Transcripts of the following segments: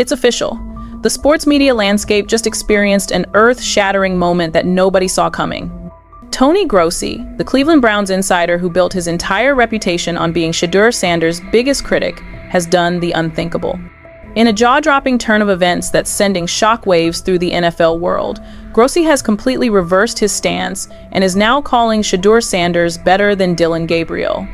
It's official. The sports media landscape just experienced an earth-shattering moment that nobody saw coming. Tony Grossi, the Cleveland Browns insider who built his entire reputation on being Shedeur Sanders' biggest critic, has done the unthinkable. In a jaw-dropping turn of events that's sending shockwaves through the NFL world, Grossi has completely reversed his stance and is now calling Shedeur Sanders better than Dillon Gabriel.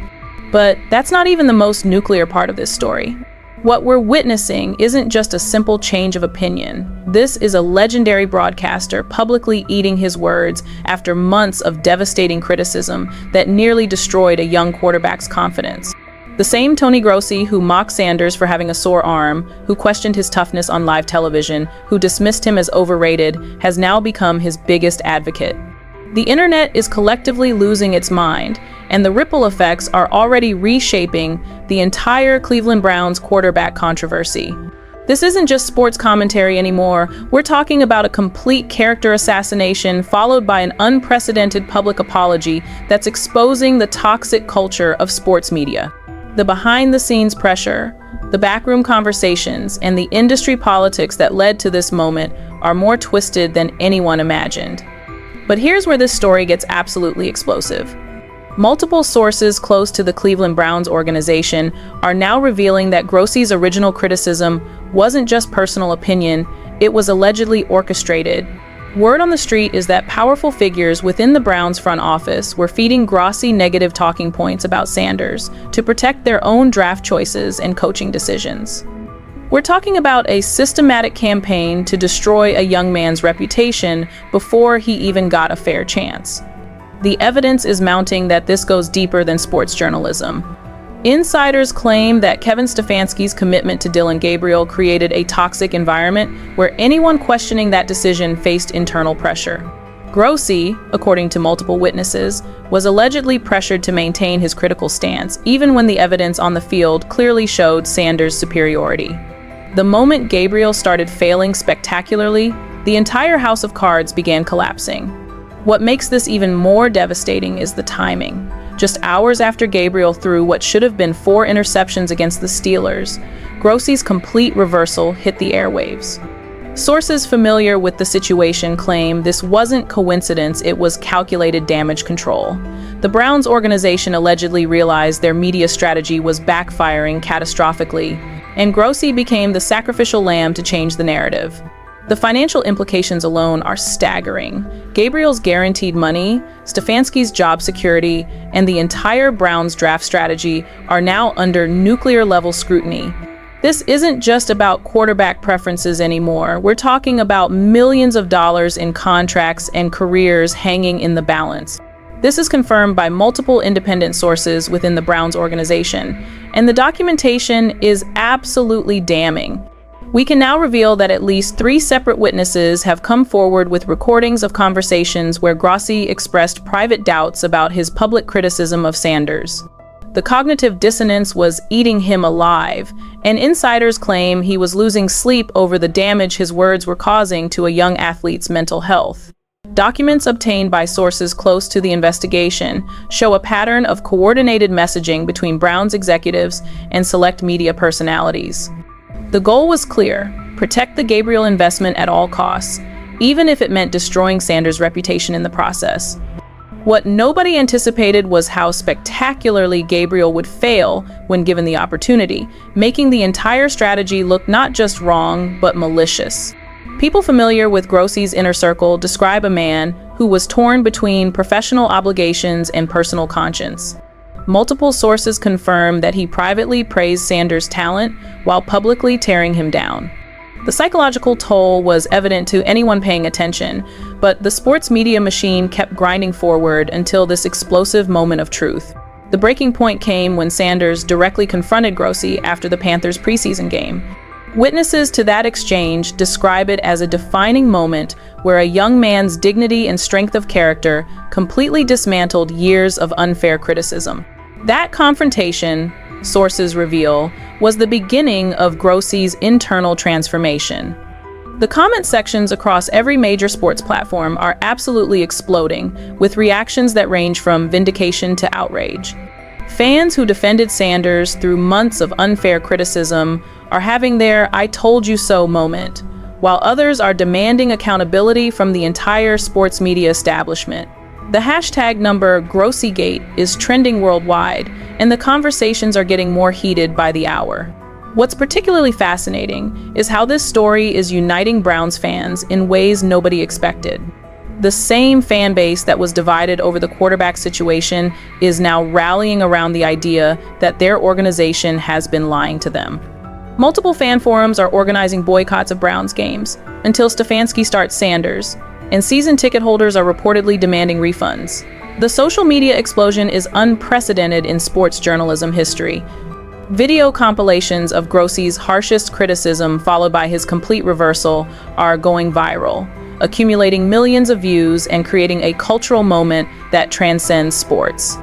But that's not even the most nuclear part of this story. What we're witnessing isn't just a simple change of opinion. This is a legendary broadcaster publicly eating his words after months of devastating criticism that nearly destroyed a young quarterback's confidence. The same Tony Grossi who mocked Sanders for having a sore arm, who questioned his toughness on live television, who dismissed him as overrated, has now become his biggest advocate. The internet is collectively losing its mind, and the ripple effects are already reshaping the entire Cleveland Browns quarterback controversy. This isn't just sports commentary anymore. We're talking about a complete character assassination followed by an unprecedented public apology that's exposing the toxic culture of sports media. The behind-the-scenes pressure, the backroom conversations, and the industry politics that led to this moment are more twisted than anyone imagined. But here's where this story gets absolutely explosive. Multiple sources close to the Cleveland Browns organization are now revealing that Grossi's original criticism wasn't just personal opinion, it was allegedly orchestrated. Word on the street is that powerful figures within the Browns front office were feeding Grossi negative talking points about Sanders to protect their own draft choices and coaching decisions. We're talking about a systematic campaign to destroy a young man's reputation before he even got a fair chance. The evidence is mounting that this goes deeper than sports journalism. Insiders claim that Kevin Stefanski's commitment to Dillon Gabriel created a toxic environment where anyone questioning that decision faced internal pressure. Grossi, according to multiple witnesses, was allegedly pressured to maintain his critical stance, even when the evidence on the field clearly showed Sanders' superiority. The moment Gabriel started failing spectacularly, the entire house of cards began collapsing. What makes this even more devastating is the timing. Just hours after Gabriel threw what should have been 4 interceptions against the Steelers, Grossi's complete reversal hit the airwaves. Sources familiar with the situation claim this wasn't coincidence, it was calculated damage control. The Browns organization allegedly realized their media strategy was backfiring catastrophically, and Grossi became the sacrificial lamb to change the narrative. The financial implications alone are staggering. Gabriel's guaranteed money, Stefanski's job security, and the entire Browns draft strategy are now under nuclear-level scrutiny. This isn't just about quarterback preferences anymore. We're talking about millions of dollars in contracts and careers hanging in the balance. This is confirmed by multiple independent sources within the Browns organization, and the documentation is absolutely damning. We can now reveal that at least 3 separate witnesses have come forward with recordings of conversations where Grossi expressed private doubts about his public criticism of Sanders. The cognitive dissonance was eating him alive, and insiders claim he was losing sleep over the damage his words were causing to a young athlete's mental health. Documents obtained by sources close to the investigation show a pattern of coordinated messaging between Browns executives and select media personalities. The goal was clear: protect the Gabriel investment at all costs, even if it meant destroying Sanders' reputation in the process. What nobody anticipated was how spectacularly Gabriel would fail when given the opportunity, making the entire strategy look not just wrong, but malicious. People familiar with Grossi's inner circle describe a man who was torn between professional obligations and personal conscience. Multiple sources confirm that he privately praised Sanders' talent while publicly tearing him down. The psychological toll was evident to anyone paying attention, but the sports media machine kept grinding forward until this explosive moment of truth. The breaking point came when Sanders directly confronted Grossi after the Panthers' preseason game. Witnesses to that exchange describe it as a defining moment where a young man's dignity and strength of character completely dismantled years of unfair criticism. That confrontation, sources reveal, was the beginning of Grossi's internal transformation. The comment sections across every major sports platform are absolutely exploding, with reactions that range from vindication to outrage. Fans who defended Sanders through months of unfair criticism are having their "I told you so" moment, while others are demanding accountability from the entire sports media establishment. The hashtag number GrossiGate is trending worldwide, and the conversations are getting more heated by the hour. What's particularly fascinating is how this story is uniting Browns fans in ways nobody expected. The same fan base that was divided over the quarterback situation is now rallying around the idea that their organization has been lying to them. Multiple fan forums are organizing boycotts of Browns games until Stefanski starts Sanders, and season ticket holders are reportedly demanding refunds. The social media explosion is unprecedented in sports journalism history. Video compilations of Grossi's harshest criticism, followed by his complete reversal, are going viral, accumulating millions of views and creating a cultural moment that transcends sports.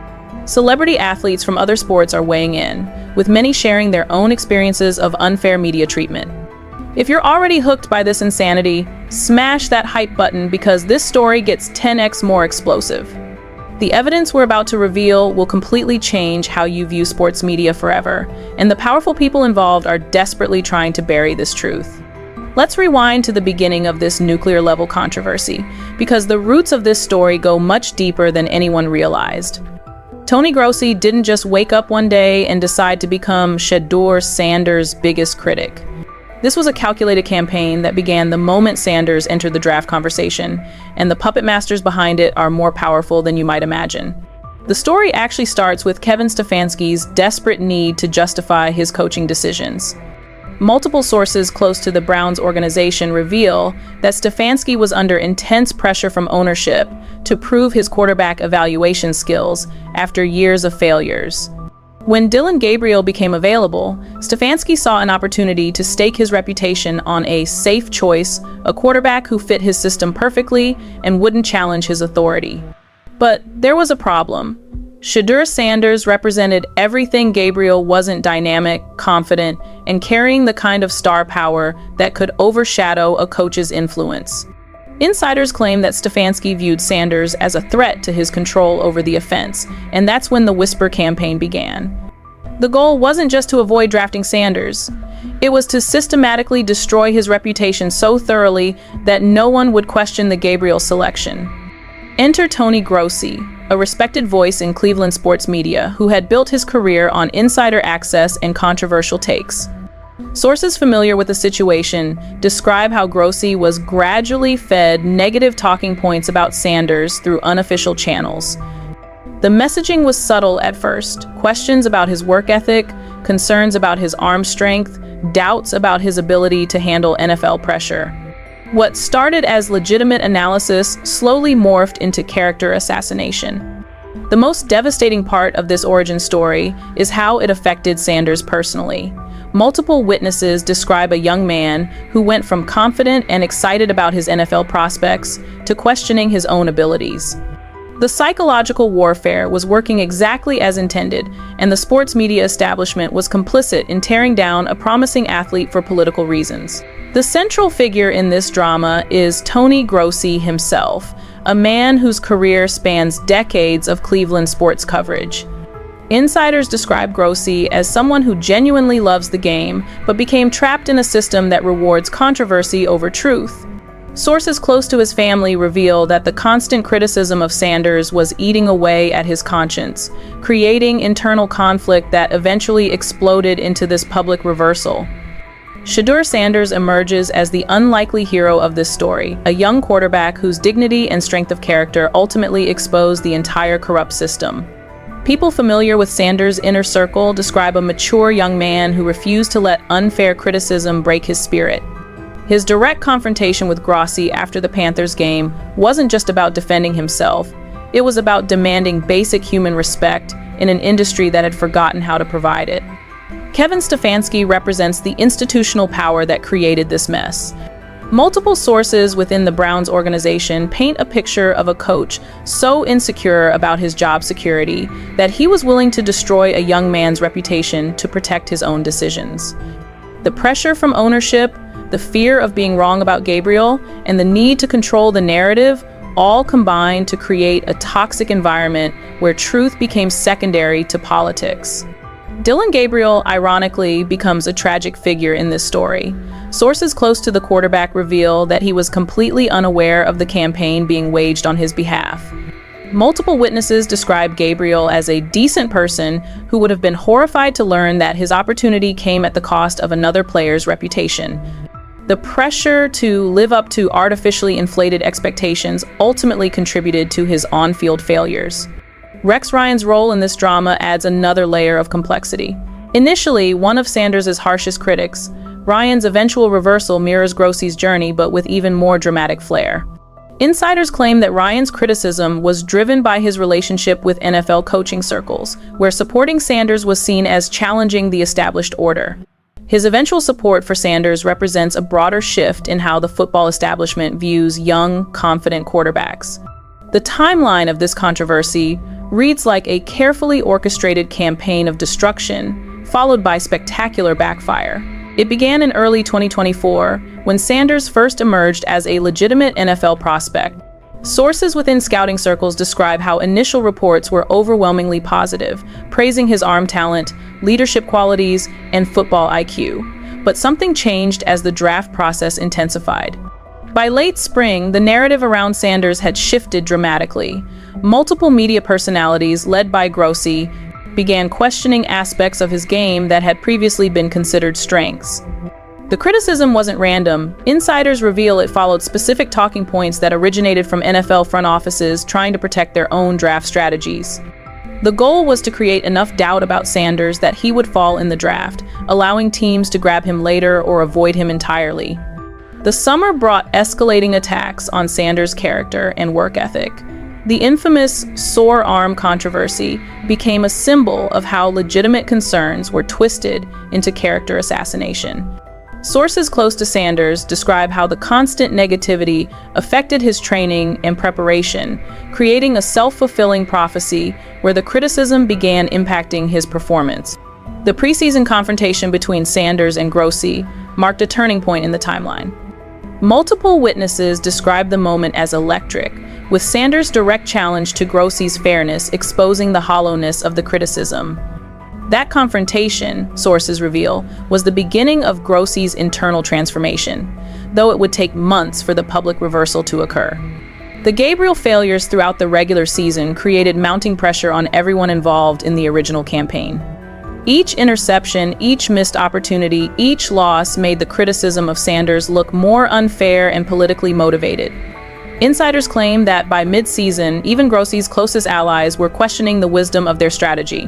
Celebrity athletes from other sports are weighing in, with many sharing their own experiences of unfair media treatment. If you're already hooked by this insanity, smash that hype button because this story gets 10x more explosive. The evidence we're about to reveal will completely change how you view sports media forever, and the powerful people involved are desperately trying to bury this truth. Let's rewind to the beginning of this nuclear-level controversy, because the roots of this story go much deeper than anyone realized. Tony Grossi didn't just wake up one day and decide to become Shedeur Sanders' biggest critic. This was a calculated campaign that began the moment Sanders entered the draft conversation, and the puppet masters behind it are more powerful than you might imagine. The story actually starts with Kevin Stefanski's desperate need to justify his coaching decisions. Multiple sources close to the Browns organization reveal that Stefanski was under intense pressure from ownership to prove his quarterback evaluation skills after years of failures. When Dillon Gabriel became available, Stefanski saw an opportunity to stake his reputation on a safe choice, a quarterback who fit his system perfectly and wouldn't challenge his authority. But there was a problem. Shedeur Sanders represented everything Gabriel wasn't: dynamic, confident, and carrying the kind of star power that could overshadow a coach's influence. Insiders claim that Stefanski viewed Sanders as a threat to his control over the offense, and that's when the Whisper campaign began. The goal wasn't just to avoid drafting Sanders. It was to systematically destroy his reputation so thoroughly that no one would question the Gabriel selection. Enter Tony Grossi, a respected voice in Cleveland sports media who had built his career on insider access and controversial takes. Sources familiar with the situation describe how Grossi was gradually fed negative talking points about Sanders through unofficial channels. The messaging was subtle at first: questions about his work ethic, concerns about his arm strength, doubts about his ability to handle NFL pressure. What started as legitimate analysis slowly morphed into character assassination. The most devastating part of this origin story is how it affected Sanders personally. Multiple witnesses describe a young man who went from confident and excited about his NFL prospects to questioning his own abilities. The psychological warfare was working exactly as intended, and the sports media establishment was complicit in tearing down a promising athlete for political reasons. The central figure in this drama is Tony Grossi himself, a man whose career spans decades of Cleveland sports coverage. Insiders describe Grossi as someone who genuinely loves the game, but became trapped in a system that rewards controversy over truth. Sources close to his family reveal that the constant criticism of Sanders was eating away at his conscience, creating internal conflict that eventually exploded into this public reversal. Shedeur Sanders emerges as the unlikely hero of this story, a young quarterback whose dignity and strength of character ultimately exposed the entire corrupt system. People familiar with Sanders' inner circle describe a mature young man who refused to let unfair criticism break his spirit. His direct confrontation with Grossi after the Panthers game wasn't just about defending himself, it was about demanding basic human respect in an industry that had forgotten how to provide it. Kevin Stefanski represents the institutional power that created this mess. Multiple sources within the Browns organization paint a picture of a coach so insecure about his job security that he was willing to destroy a young man's reputation to protect his own decisions. The pressure from ownership, the fear of being wrong about Gabriel, and the need to control the narrative all combined to create a toxic environment where truth became secondary to politics. Dillon Gabriel, ironically, becomes a tragic figure in this story. Sources close to the quarterback reveal that he was completely unaware of the campaign being waged on his behalf. Multiple witnesses describe Gabriel as a decent person who would have been horrified to learn that his opportunity came at the cost of another player's reputation. The pressure to live up to artificially inflated expectations ultimately contributed to his on-field failures. Rex Ryan's role in this drama adds another layer of complexity. Initially, one of Sanders' harshest critics, Ryan's eventual reversal mirrors Grossi's journey, but with even more dramatic flair. Insiders claim that Ryan's criticism was driven by his relationship with NFL coaching circles, where supporting Sanders was seen as challenging the established order. His eventual support for Sanders represents a broader shift in how the football establishment views young, confident quarterbacks. The timeline of this controversy reads like a carefully orchestrated campaign of destruction, followed by spectacular backfire. It began in early 2024, when Sanders first emerged as a legitimate NFL prospect. Sources within scouting circles describe how initial reports were overwhelmingly positive, praising his arm talent, leadership qualities, and football IQ. But something changed as the draft process intensified. By late spring, the narrative around Sanders had shifted dramatically. Multiple media personalities, led by Grossi, began questioning aspects of his game that had previously been considered strengths. The criticism wasn't random. Insiders reveal it followed specific talking points that originated from NFL front offices trying to protect their own draft strategies. The goal was to create enough doubt about Sanders that he would fall in the draft, allowing teams to grab him later or avoid him entirely. The summer brought escalating attacks on Sanders' character and work ethic. The infamous sore arm controversy became a symbol of how legitimate concerns were twisted into character assassination. Sources close to Sanders describe how the constant negativity affected his training and preparation, creating a self-fulfilling prophecy where the criticism began impacting his performance. The preseason confrontation between Sanders and Grossi marked a turning point in the timeline. Multiple witnesses describe the moment as electric, with Sanders' direct challenge to Grossi's fairness exposing the hollowness of the criticism. That confrontation, sources reveal, was the beginning of Grossi's internal transformation, though it would take months for the public reversal to occur. The Gabriel failures throughout the regular season created mounting pressure on everyone involved in the original campaign. Each interception, each missed opportunity, each loss made the criticism of Sanders look more unfair and politically motivated. Insiders claim that by mid-season, even Grossi's closest allies were questioning the wisdom of their strategy.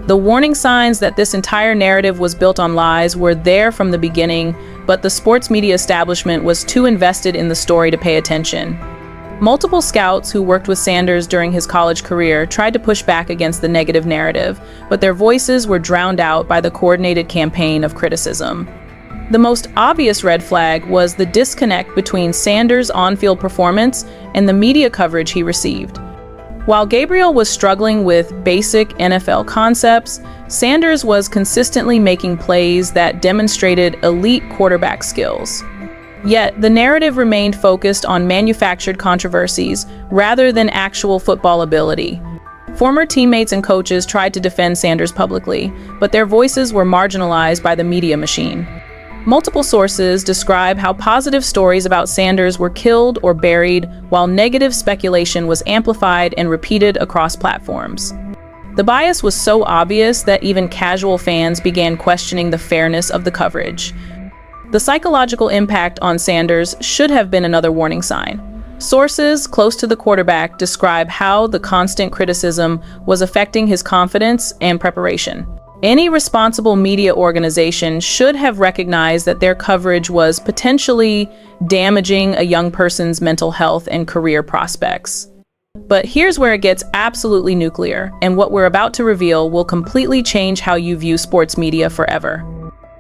The warning signs that this entire narrative was built on lies were there from the beginning, but the sports media establishment was too invested in the story to pay attention. Multiple scouts who worked with Sanders during his college career tried to push back against the negative narrative, but their voices were drowned out by the coordinated campaign of criticism. The most obvious red flag was the disconnect between Sanders' on-field performance and the media coverage he received. While Gabriel was struggling with basic NFL concepts, Sanders was consistently making plays that demonstrated elite quarterback skills. Yet, the narrative remained focused on manufactured controversies rather than actual football ability. Former teammates and coaches tried to defend Sanders publicly, but their voices were marginalized by the media machine. Multiple sources describe how positive stories about Sanders were killed or buried, while negative speculation was amplified and repeated across platforms. The bias was so obvious that even casual fans began questioning the fairness of the coverage. The psychological impact on Sanders should have been another warning sign. Sources close to the quarterback describe how the constant criticism was affecting his confidence and preparation. Any responsible media organization should have recognized that their coverage was potentially damaging a young person's mental health and career prospects. But here's where it gets absolutely nuclear, and what we're about to reveal will completely change how you view sports media forever.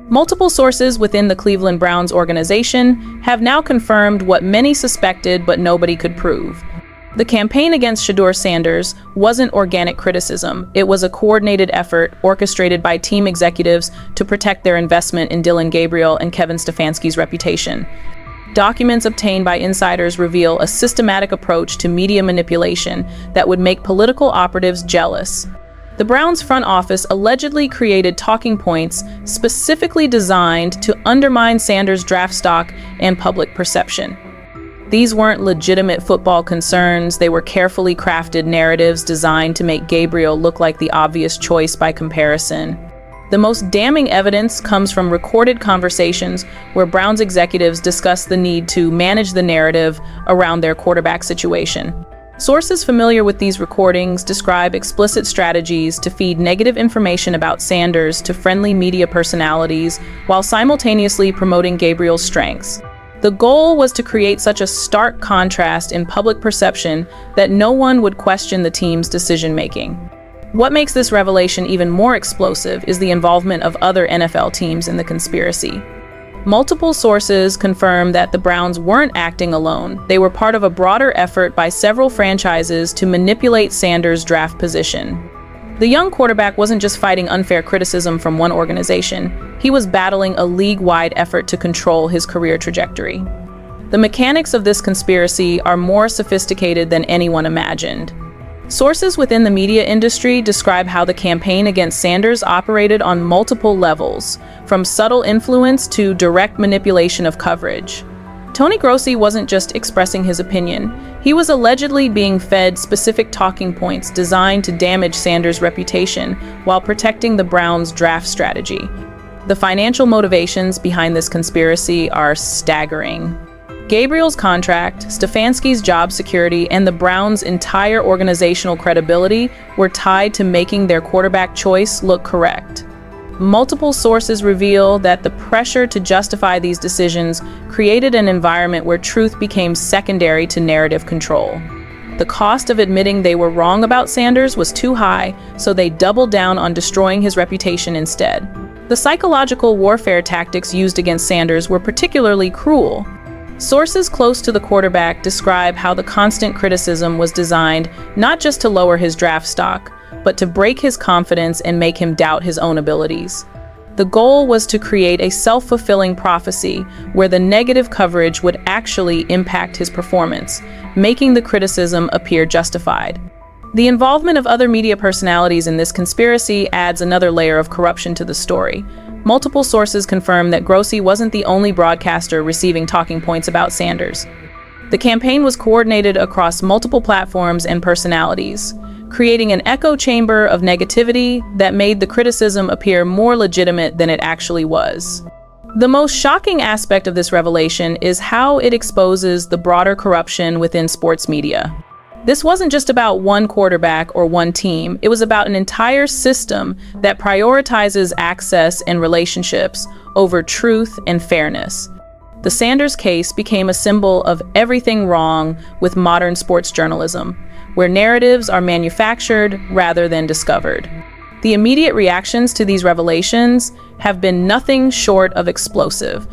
Multiple sources within the Cleveland Browns organization have now confirmed what many suspected but nobody could prove. The campaign against Shedeur Sanders wasn't organic criticism. It was a coordinated effort orchestrated by team executives to protect their investment in Dillon Gabriel and Kevin Stefanski's reputation. Documents obtained by insiders reveal a systematic approach to media manipulation that would make political operatives jealous. The Browns' front office allegedly created talking points specifically designed to undermine Sanders' draft stock and public perception. These weren't legitimate football concerns, they were carefully crafted narratives designed to make Gabriel look like the obvious choice by comparison. The most damning evidence comes from recorded conversations where Browns executives discuss the need to manage the narrative around their quarterback situation. Sources familiar with these recordings describe explicit strategies to feed negative information about Sanders to friendly media personalities while simultaneously promoting Gabriel's strengths. The goal was to create such a stark contrast in public perception that no one would question the team's decision-making. What makes this revelation even more explosive is the involvement of other NFL teams in the conspiracy. Multiple sources confirm that the Browns weren't acting alone. They were part of a broader effort by several franchises to manipulate Sanders' draft position. The young quarterback wasn't just fighting unfair criticism from one organization, he was battling a league-wide effort to control his career trajectory. The mechanics of this conspiracy are more sophisticated than anyone imagined. Sources within the media industry describe how the campaign against Sanders operated on multiple levels, from subtle influence to direct manipulation of coverage. Tony Grossi wasn't just expressing his opinion, he was allegedly being fed specific talking points designed to damage Sanders' reputation while protecting the Browns' draft strategy. The financial motivations behind this conspiracy are staggering. Gabriel's contract, Stefanski's job security, and the Browns' entire organizational credibility were tied to making their quarterback choice look correct. Multiple sources reveal that the pressure to justify these decisions created an environment where truth became secondary to narrative control. The cost of admitting they were wrong about Sanders was too high, so they doubled down on destroying his reputation instead. The psychological warfare tactics used against Sanders were particularly cruel. Sources close to the quarterback describe how the constant criticism was designed not just to lower his draft stock, but to break his confidence and make him doubt his own abilities. The goal was to create a self-fulfilling prophecy where the negative coverage would actually impact his performance, making the criticism appear justified. The involvement of other media personalities in this conspiracy adds another layer of corruption to the story. Multiple sources confirm that Grossi wasn't the only broadcaster receiving talking points about Sanders. The campaign was coordinated across multiple platforms and personalities, creating an echo chamber of negativity that made the criticism appear more legitimate than it actually was. The most shocking aspect of this revelation is how it exposes the broader corruption within sports media. This wasn't just about one quarterback or one team, it was about an entire system that prioritizes access and relationships over truth and fairness. The Sanders case became a symbol of everything wrong with modern sports journalism, where narratives are manufactured rather than discovered. The immediate reactions to these revelations have been nothing short of explosive.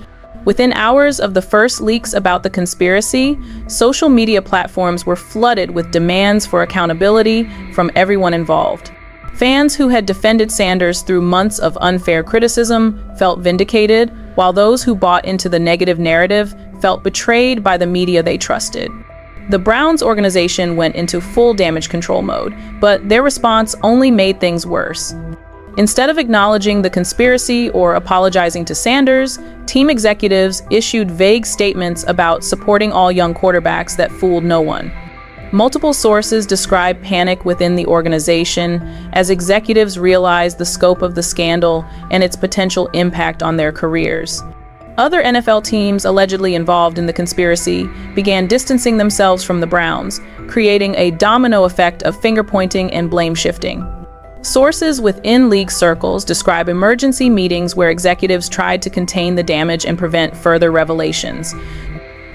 Within hours of the first leaks about the conspiracy, social media platforms were flooded with demands for accountability from everyone involved. Fans who had defended Sanders through months of unfair criticism felt vindicated, while those who bought into the negative narrative felt betrayed by the media they trusted. The Browns organization went into full damage control mode, but their response only made things worse. Instead of acknowledging the conspiracy or apologizing to Sanders, team executives issued vague statements about supporting all young quarterbacks that fooled no one. Multiple sources describe panic within the organization as executives realized the scope of the scandal and its potential impact on their careers. Other NFL teams allegedly involved in the conspiracy began distancing themselves from the Browns, creating a domino effect of finger-pointing and blame-shifting. Sources within league circles describe emergency meetings where executives tried to contain the damage and prevent further revelations.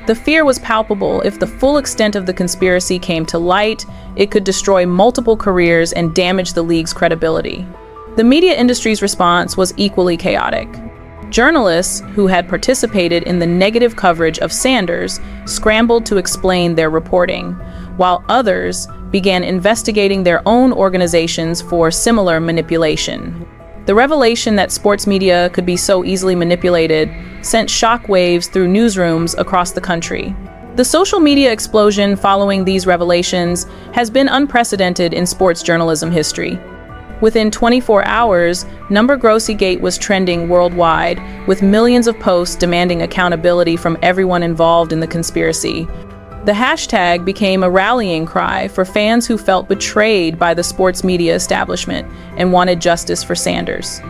The fear was palpable. If the full extent of the conspiracy came to light, it could destroy multiple careers and damage the league's credibility. The media industry's response was equally chaotic. Journalists who had participated in the negative coverage of Sanders scrambled to explain their reporting, while others began investigating their own organizations for similar manipulation. The revelation that sports media could be so easily manipulated sent shockwaves through newsrooms across the country. The social media explosion following these revelations has been unprecedented in sports journalism history. Within 24 hours, Grossi Gate was trending worldwide, with millions of posts demanding accountability from everyone involved in the conspiracy. The hashtag became a rallying cry for fans who felt betrayed by the sports media establishment and wanted justice for Sanders.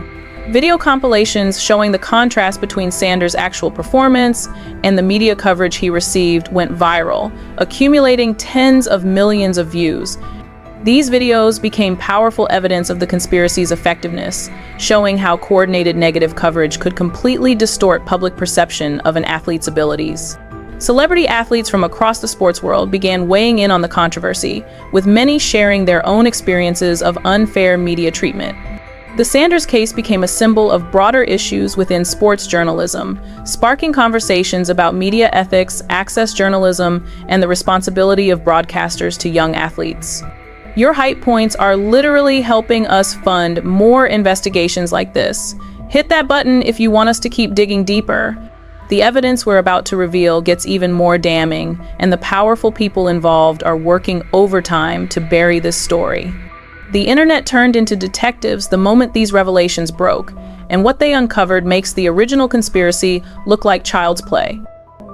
Video compilations showing the contrast between Sanders' actual performance and the media coverage he received went viral, accumulating tens of millions of views. These videos became powerful evidence of the conspiracy's effectiveness, showing how coordinated negative coverage could completely distort public perception of an athlete's abilities. Celebrity athletes from across the sports world began weighing in on the controversy, with many sharing their own experiences of unfair media treatment. The Sanders case became a symbol of broader issues within sports journalism, sparking conversations about media ethics, access journalism, and the responsibility of broadcasters to young athletes. Your hype points are literally helping us fund more investigations like this. Hit that button if you want us to keep digging deeper. The evidence we're about to reveal gets even more damning, and the powerful people involved are working overtime to bury this story. The internet turned into detectives the moment these revelations broke, and what they uncovered makes the original conspiracy look like child's play.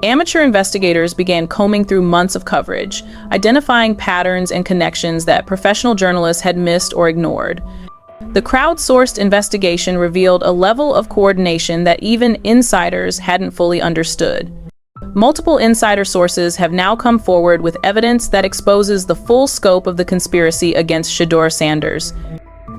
Amateur investigators began combing through months of coverage, identifying patterns and connections that professional journalists had missed or ignored. The crowdsourced investigation revealed a level of coordination that even insiders hadn't fully understood. Multiple insider sources have now come forward with evidence that exposes the full scope of the conspiracy against Shedeur Sanders.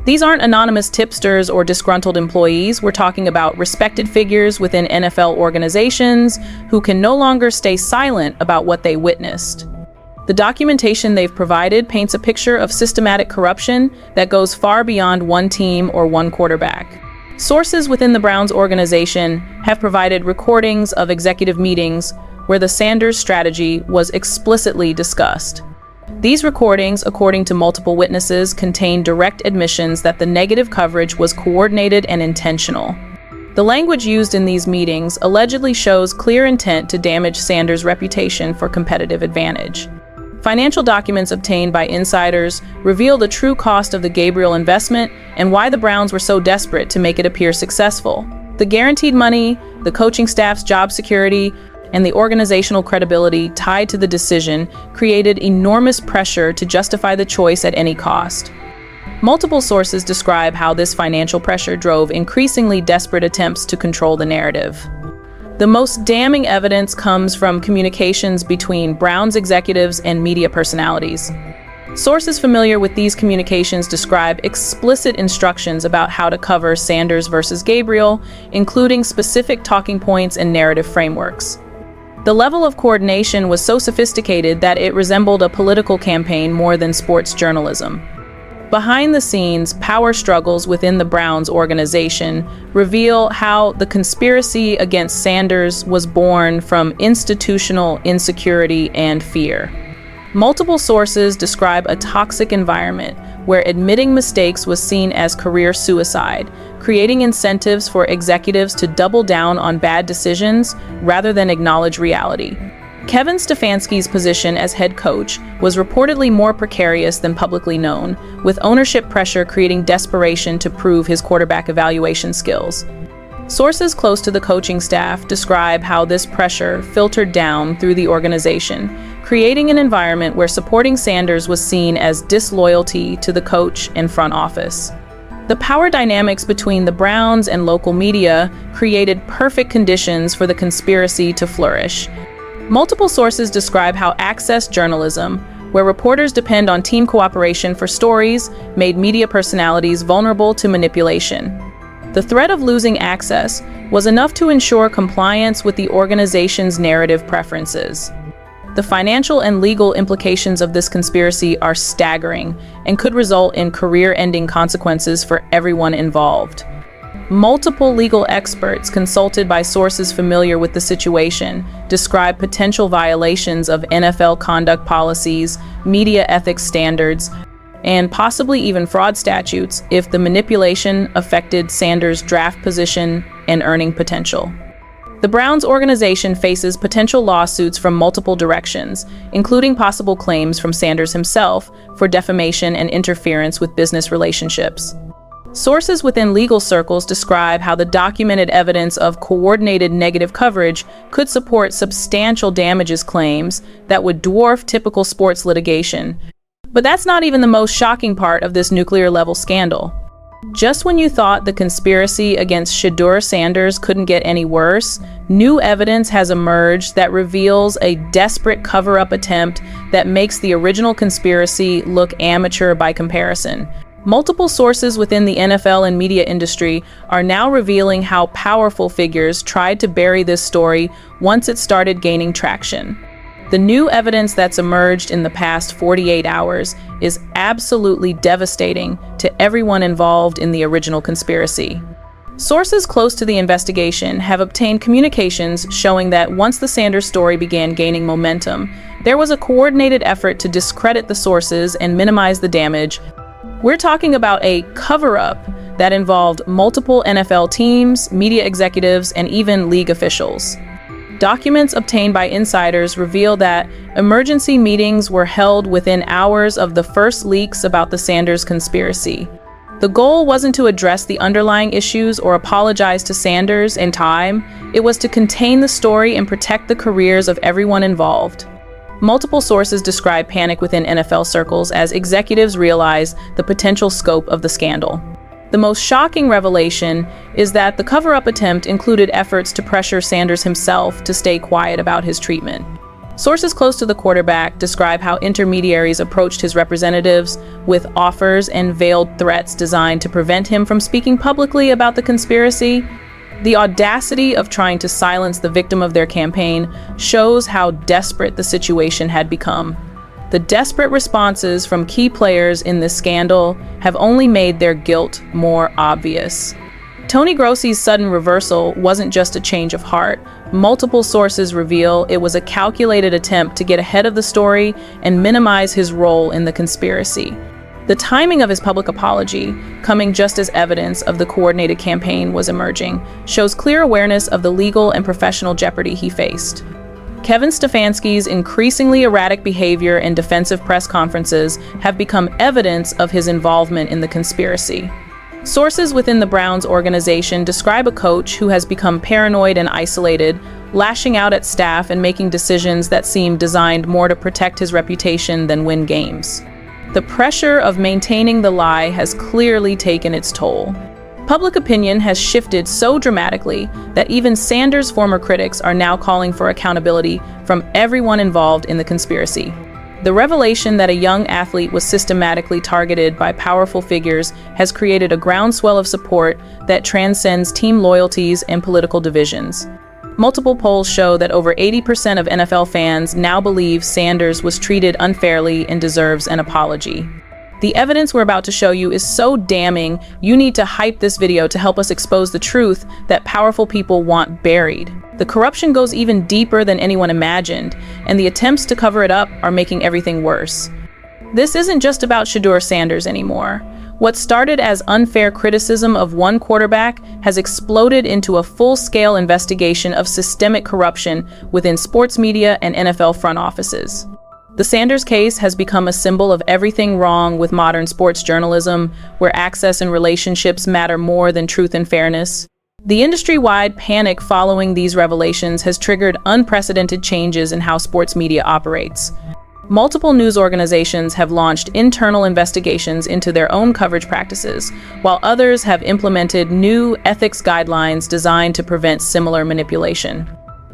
These aren't anonymous tipsters or disgruntled employees. We're talking about respected figures within NFL organizations who can no longer stay silent about what they witnessed. The documentation they've provided paints a picture of systematic corruption that goes far beyond one team or one quarterback. Sources within the Browns organization have provided recordings of executive meetings where the Sanders strategy was explicitly discussed. These recordings, according to multiple witnesses, contain direct admissions that the negative coverage was coordinated and intentional. The language used in these meetings allegedly shows clear intent to damage Sanders' reputation for competitive advantage. Financial documents obtained by insiders reveal the true cost of the Gabriel investment and why the Browns were so desperate to make it appear successful. The guaranteed money, the coaching staff's job security, and the organizational credibility tied to the decision created enormous pressure to justify the choice at any cost. Multiple sources describe how this financial pressure drove increasingly desperate attempts to control the narrative. The most damning evidence comes from communications between Browns executives and media personalities. Sources familiar with these communications describe explicit instructions about how to cover Sanders versus Gabriel, including specific talking points and narrative frameworks. The level of coordination was so sophisticated that it resembled a political campaign more than sports journalism. Behind the scenes, power struggles within the Browns organization reveal how the conspiracy against Sanders was born from institutional insecurity and fear. Multiple sources describe a toxic environment where admitting mistakes was seen as career suicide, creating incentives for executives to double down on bad decisions rather than acknowledge reality. Kevin Stefanski's position as head coach was reportedly more precarious than publicly known, with ownership pressure creating desperation to prove his quarterback evaluation skills. Sources close to the coaching staff describe how this pressure filtered down through the organization, creating an environment where supporting Sanders was seen as disloyalty to the coach and front office. The power dynamics between the Browns and local media created perfect conditions for the conspiracy to flourish. Multiple sources describe how access journalism, where reporters depend on team cooperation for stories, made media personalities vulnerable to manipulation. The threat of losing access was enough to ensure compliance with the organization's narrative preferences. The financial and legal implications of this conspiracy are staggering and could result in career-ending consequences for everyone involved. Multiple legal experts consulted by sources familiar with the situation describe potential violations of NFL conduct policies, media ethics standards, and possibly even fraud statutes if the manipulation affected Sanders' draft position and earning potential. The Browns organization faces potential lawsuits from multiple directions, including possible claims from Sanders himself for defamation and interference with business relationships. Sources within legal circles describe how the documented evidence of coordinated negative coverage could support substantial damages claims that would dwarf typical sports litigation. But that's not even the most shocking part of this nuclear-level scandal. Just when you thought the conspiracy against Shedeur Sanders couldn't get any worse, new evidence has emerged that reveals a desperate cover-up attempt that makes the original conspiracy look amateur by comparison. Multiple sources within the NFL and media industry are now revealing how powerful figures tried to bury this story once it started gaining traction. The new evidence that's emerged in the past 48 hours is absolutely devastating to everyone involved in the original conspiracy. Sources close to the investigation have obtained communications showing that once the Sanders story began gaining momentum, there was a coordinated effort to discredit the sources and minimize the damage. We're talking about a cover-up that involved multiple NFL teams, media executives, and even league officials. Documents obtained by insiders reveal that emergency meetings were held within hours of the first leaks about the Sanders conspiracy. The goal wasn't to address the underlying issues or apologize to Sanders in time. It was to contain the story and protect the careers of everyone involved. Multiple sources describe panic within NFL circles as executives realize the potential scope of the scandal. The most shocking revelation is that the cover-up attempt included efforts to pressure Sanders himself to stay quiet about his treatment. Sources close to the quarterback describe how intermediaries approached his representatives with offers and veiled threats designed to prevent him from speaking publicly about the conspiracy. The audacity of trying to silence the victim of their campaign shows how desperate the situation had become. The desperate responses from key players in this scandal have only made their guilt more obvious. Tony Grossi's sudden reversal wasn't just a change of heart. Multiple sources reveal it was a calculated attempt to get ahead of the story and minimize his role in the conspiracy. The timing of his public apology, coming just as evidence of the coordinated campaign was emerging, shows clear awareness of the legal and professional jeopardy he faced. Kevin Stefanski's increasingly erratic behavior and defensive press conferences have become evidence of his involvement in the conspiracy. Sources within the Browns organization describe a coach who has become paranoid and isolated, lashing out at staff and making decisions that seem designed more to protect his reputation than win games. The pressure of maintaining the lie has clearly taken its toll. Public opinion has shifted so dramatically that even Sanders' former critics are now calling for accountability from everyone involved in the conspiracy. The revelation that a young athlete was systematically targeted by powerful figures has created a groundswell of support that transcends team loyalties and political divisions. Multiple polls show that over 80% of NFL fans now believe Sanders was treated unfairly and deserves an apology. The evidence we're about to show you is so damning, you need to hype this video to help us expose the truth that powerful people want buried. The corruption goes even deeper than anyone imagined, and the attempts to cover it up are making everything worse. This isn't just about Shedeur Sanders anymore. What started as unfair criticism of one quarterback has exploded into a full-scale investigation of systemic corruption within sports media and NFL front offices. The Sanders case has become a symbol of everything wrong with modern sports journalism, where access and relationships matter more than truth and fairness. The industry-wide panic following these revelations has triggered unprecedented changes in how sports media operates. Multiple news organizations have launched internal investigations into their own coverage practices, while others have implemented new ethics guidelines designed to prevent similar manipulation.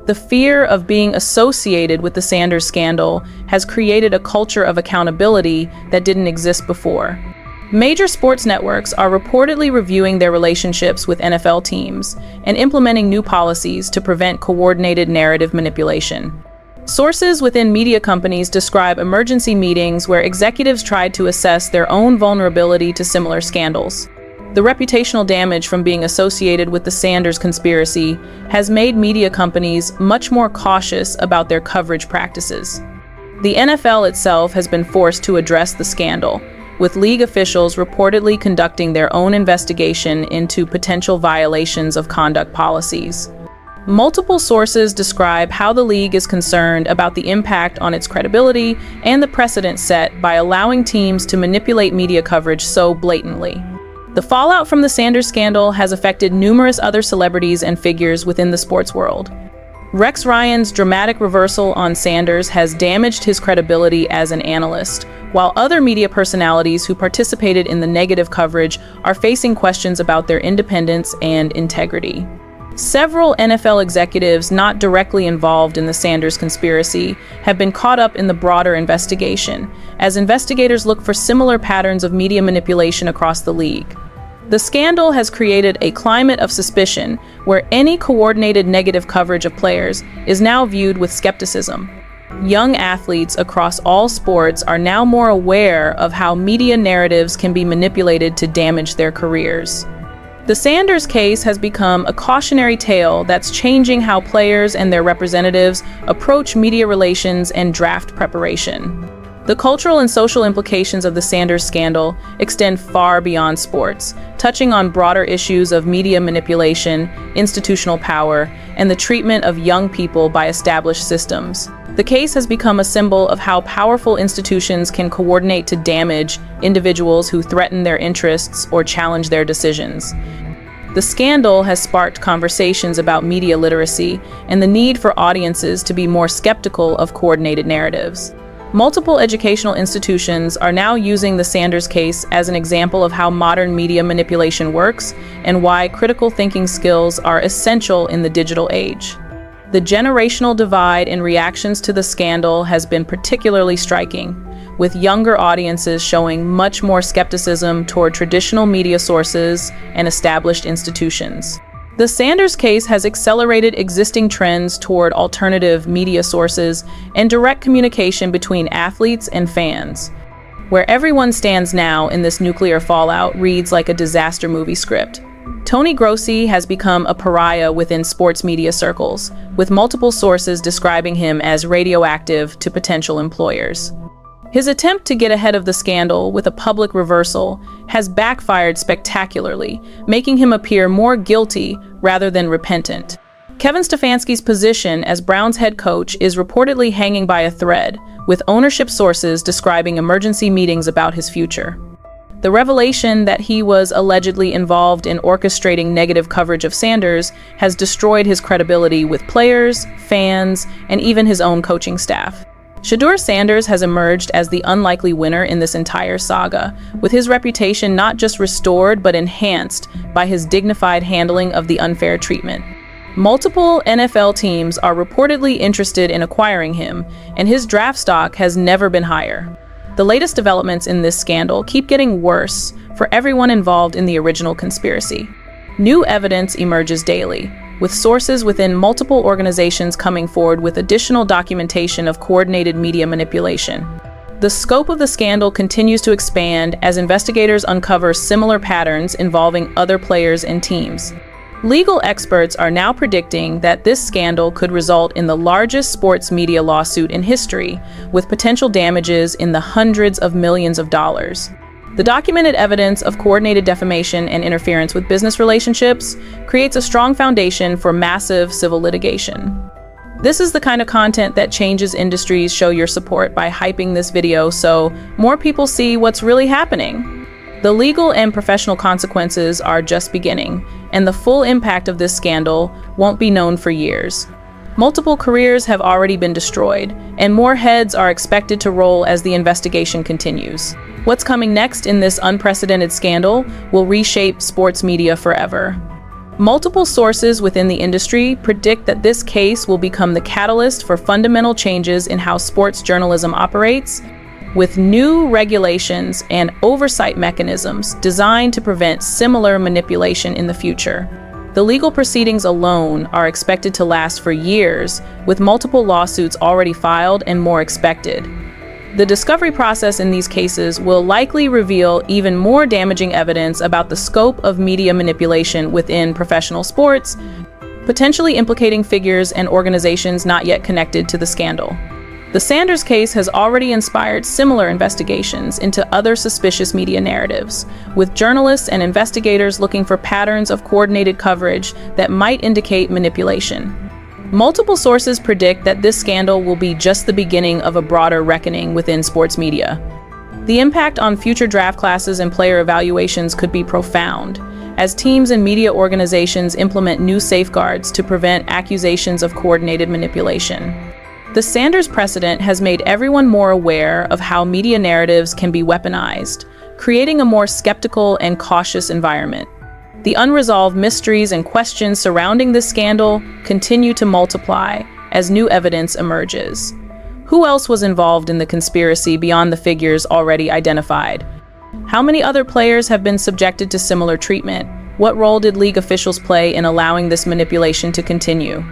The fear of being associated with the Sanders scandal has created a culture of accountability that didn't exist before. Major sports networks are reportedly reviewing their relationships with NFL teams and implementing new policies to prevent coordinated narrative manipulation. Sources within media companies describe emergency meetings where executives tried to assess their own vulnerability to similar scandals. The reputational damage from being associated with the Sanders conspiracy has made media companies much more cautious about their coverage practices. The NFL itself has been forced to address the scandal, with league officials reportedly conducting their own investigation into potential violations of conduct policies. Multiple sources describe how the league is concerned about the impact on its credibility and the precedent set by allowing teams to manipulate media coverage so blatantly. The fallout from the Sanders scandal has affected numerous other celebrities and figures within the sports world. Rex Ryan's dramatic reversal on Sanders has damaged his credibility as an analyst, while other media personalities who participated in the negative coverage are facing questions about their independence and integrity. Several NFL executives not directly involved in the Sanders conspiracy have been caught up in the broader investigation, as investigators look for similar patterns of media manipulation across the league. The scandal has created a climate of suspicion where any coordinated negative coverage of players is now viewed with skepticism. Young athletes across all sports are now more aware of how media narratives can be manipulated to damage their careers. The Sanders case has become a cautionary tale that's changing how players and their representatives approach media relations and draft preparation. The cultural and social implications of the Sanders scandal extend far beyond sports, touching on broader issues of media manipulation, institutional power, and the treatment of young people by established systems. The case has become a symbol of how powerful institutions can coordinate to damage individuals who threaten their interests or challenge their decisions. The scandal has sparked conversations about media literacy and the need for audiences to be more skeptical of coordinated narratives. Multiple educational institutions are now using the Sanders case as an example of how modern media manipulation works and why critical thinking skills are essential in the digital age. The generational divide in reactions to the scandal has been particularly striking, with younger audiences showing much more skepticism toward traditional media sources and established institutions. The Sanders case has accelerated existing trends toward alternative media sources and direct communication between athletes and fans. Where everyone stands now in this nuclear fallout reads like a disaster movie script. Tony Grossi has become a pariah within sports media circles, with multiple sources describing him as radioactive to potential employers. His attempt to get ahead of the scandal with a public reversal has backfired spectacularly, making him appear more guilty rather than repentant. Kevin Stefanski's position as Browns head coach is reportedly hanging by a thread, with ownership sources describing emergency meetings about his future. The revelation that he was allegedly involved in orchestrating negative coverage of Sanders has destroyed his credibility with players, fans, and even his own coaching staff. Shedeur Sanders has emerged as the unlikely winner in this entire saga, with his reputation not just restored but enhanced by his dignified handling of the unfair treatment. Multiple NFL teams are reportedly interested in acquiring him, and his draft stock has never been higher. The latest developments in this scandal keep getting worse for everyone involved in the original conspiracy. New evidence emerges daily, with sources within multiple organizations coming forward with additional documentation of coordinated media manipulation. The scope of the scandal continues to expand as investigators uncover similar patterns involving other players and teams. Legal experts are now predicting that this scandal could result in the largest sports media lawsuit in history, with potential damages in the hundreds of millions of dollars. The documented evidence of coordinated defamation and interference with business relationships creates a strong foundation for massive civil litigation. This is the kind of content that changes industries. Show your support by hyping this video so more people see what's really happening. The legal and professional consequences are just beginning, and the full impact of this scandal won't be known for years. Multiple careers have already been destroyed, and more heads are expected to roll as the investigation continues. What's coming next in this unprecedented scandal will reshape sports media forever. Multiple sources within the industry predict that this case will become the catalyst for fundamental changes in how sports journalism operates, with new regulations and oversight mechanisms designed to prevent similar manipulation in the future. The legal proceedings alone are expected to last for years, with multiple lawsuits already filed and more expected. The discovery process in these cases will likely reveal even more damaging evidence about the scope of media manipulation within professional sports, potentially implicating figures and organizations not yet connected to the scandal. The Sanders case has already inspired similar investigations into other suspicious media narratives, with journalists and investigators looking for patterns of coordinated coverage that might indicate manipulation. Multiple sources predict that this scandal will be just the beginning of a broader reckoning within sports media. The impact on future draft classes and player evaluations could be profound, as teams and media organizations implement new safeguards to prevent accusations of coordinated manipulation. The Sanders precedent has made everyone more aware of how media narratives can be weaponized, creating a more skeptical and cautious environment. The unresolved mysteries and questions surrounding this scandal continue to multiply as new evidence emerges. Who else was involved in the conspiracy beyond the figures already identified? How many other players have been subjected to similar treatment? What role did league officials play in allowing this manipulation to continue?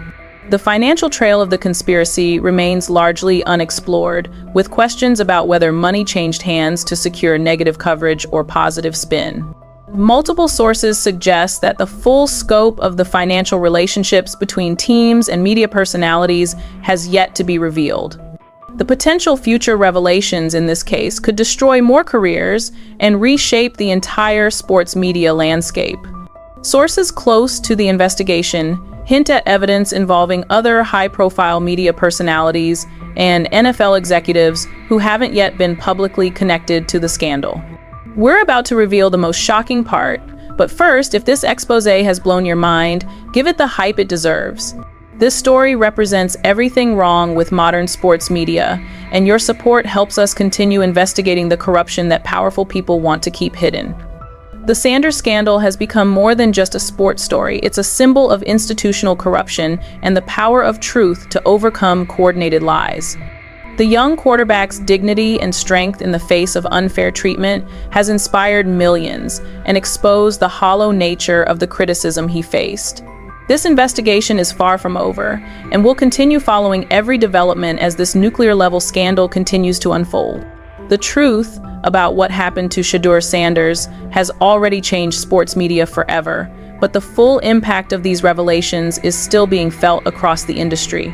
The financial trail of the conspiracy remains largely unexplored, with questions about whether money changed hands to secure negative coverage or positive spin. Multiple sources suggest that the full scope of the financial relationships between teams and media personalities has yet to be revealed. The potential future revelations in this case could destroy more careers and reshape the entire sports media landscape. Sources close to the investigation hint at evidence involving other high-profile media personalities and NFL executives who haven't yet been publicly connected to the scandal. We're about to reveal the most shocking part, but first, if this expose has blown your mind, give it the hype it deserves. This story represents everything wrong with modern sports media, and your support helps us continue investigating the corruption that powerful people want to keep hidden. The Sanders scandal has become more than just a sports story. It's a symbol of institutional corruption and the power of truth to overcome coordinated lies. The young quarterback's dignity and strength in the face of unfair treatment has inspired millions and exposed the hollow nature of the criticism he faced. This investigation is far from over, and we'll continue following every development as this nuclear-level scandal continues to unfold. The truth about what happened to Shedeur Sanders has already changed sports media forever, but the full impact of these revelations is still being felt across the industry.